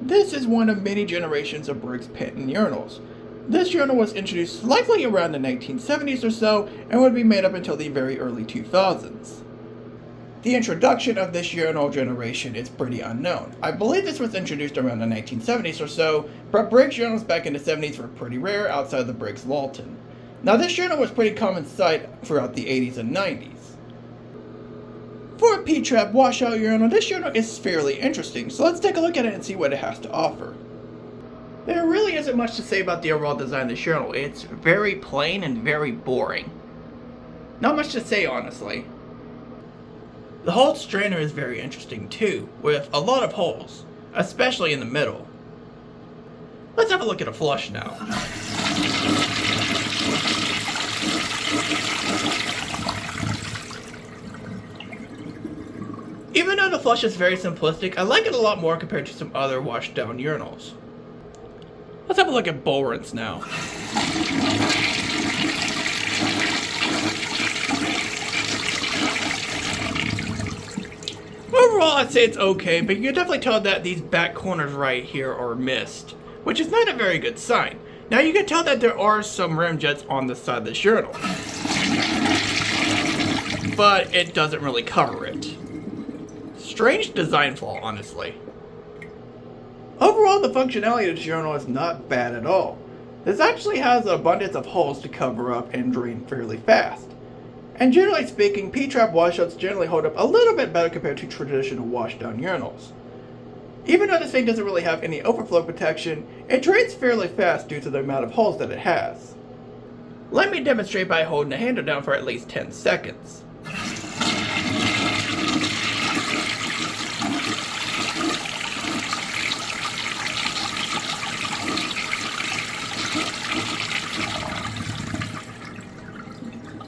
This is one of many generations of Briggs Pennton urinals. This urinal was introduced likely around the 1970s or so and would be made up until the very early 2000s. The introduction of this urinal generation is pretty unknown. I believe this was introduced around the 1970s or so, but Briggs urinals back in the 70s were pretty rare outside of the Briggs Lawton. Now this urinal was pretty common sight throughout the 80s and 90s. For a P-trap washout urinal, this urinal is fairly interesting, so let's take a look at it and see what it has to offer. There really isn't much to say about the overall design of this urinal. It's very plain and very boring. Not much to say, honestly. The whole strainer is very interesting too, with a lot of holes, especially in the middle. Let's have a look at a flush now. Even though the flush is very simplistic, I like it a lot more compared to some other washed down urinals. Let's have a look at bowl rinse now. Overall, I'd say it's okay, but you can definitely tell that these back corners right here are missed, which is not a very good sign. Now you can tell that there are some rim jets on the side of this urinal, but it doesn't really cover it. Strange design flaw, honestly. Overall, the functionality of this urinal is not bad at all. This actually has an abundance of holes to cover up and drain fairly fast. And generally speaking, P-trap washouts generally hold up a little bit better compared to traditional washdown urinals. Even though this thing doesn't really have any overflow protection, it drains fairly fast due to the amount of holes that it has. Let me demonstrate by holding the handle down for at least 10 seconds.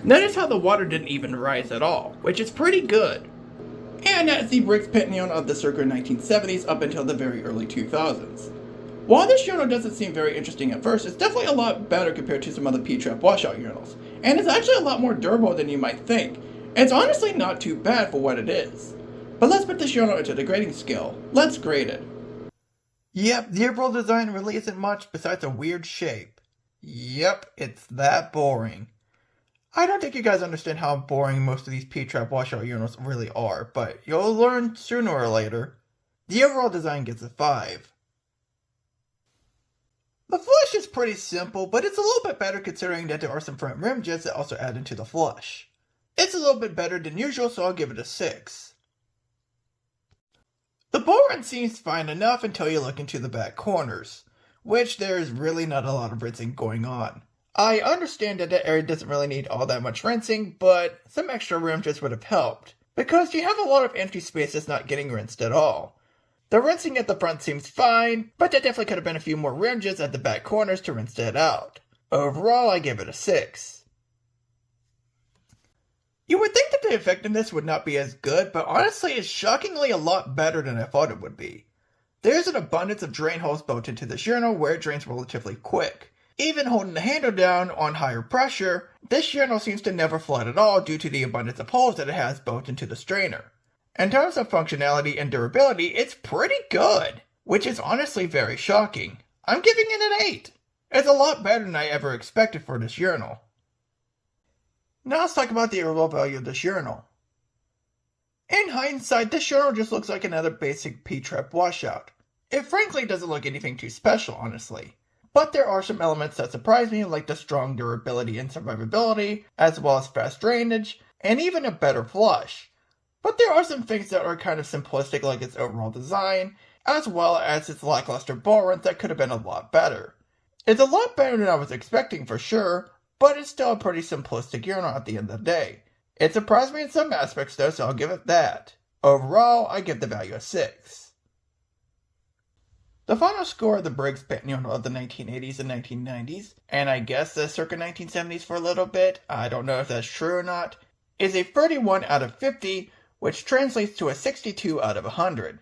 Notice how the water didn't even rise at all, which is pretty good. And that's the Briggs Pennton Urinal of the circa 1970s up until the very early 2000s. While this urinal doesn't seem very interesting at first, it's definitely a lot better compared to some other P-trap washout urinals, and it's actually a lot more durable than you might think. It's honestly not too bad for what it is. But let's put this urinal into the grading scale. Let's grade it. Yep, the overall design really isn't much besides a weird shape. Yep, it's that boring. I don't think you guys understand how boring most of these P-trap washout urinals really are, but you'll learn sooner or later. The overall design gets a 5. The flush is pretty simple, but it's a little bit better considering that there are some front rim jets that also add into the flush. It's a little bit better than usual, so I'll give it a 6. The bowl rinse seems fine enough until you look into the back corners, which there is really not a lot of rinsing going on. I understand that area doesn't really need all that much rinsing, but some extra rim jets would have helped, because you have a lot of empty space that's not getting rinsed at all. The rinsing at the front seems fine, but there definitely could have been a few more rim jets at the back corners to rinse that out. Overall, I give it a 6. You would think that the effectiveness would not be as good, but honestly it's shockingly a lot better than I thought it would be. There's an abundance of drain holes built into this urinal where it drains relatively quick. Even holding the handle down on higher pressure, this urinal seems to never flood at all due to the abundance of holes that it has built into the strainer. In terms of functionality and durability, it's pretty good, which is honestly very shocking. I'm giving it an 8. It's a lot better than I ever expected for this urinal. Now let's talk about the overall value of this urinal. In hindsight, this urinal just looks like another basic P-trap washout. It frankly doesn't look anything too special, honestly. But there are some elements that surprise me, like the strong durability and survivability, as well as fast drainage, and even a better flush. But there are some things that are kind of simplistic, like its overall design, as well as its lackluster bowl rinse that could have been a lot better. It's a lot better than I was expecting for sure, but it's still a pretty simplistic urinal at the end of the day. It surprised me in some aspects though, so I'll give it that. Overall, I give the value a 6. The final score of the Briggs Pennton Urinal of the 1980s and 1990s, and I guess the circa 1970s for a little bit, I don't know if that's true or not, is a 31 out of 50, which translates to a 62 out of 100.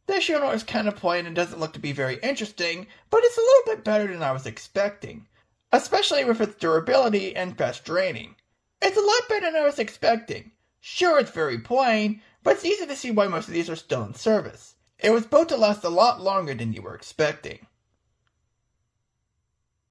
This urinal is kind of plain and doesn't look to be very interesting, but it's a little bit better than I was expecting, especially with its durability and fast draining. It's a lot better than I was expecting. Sure, it's very plain, but it's easy to see why most of these are still in service. It was built to last a lot longer than you were expecting.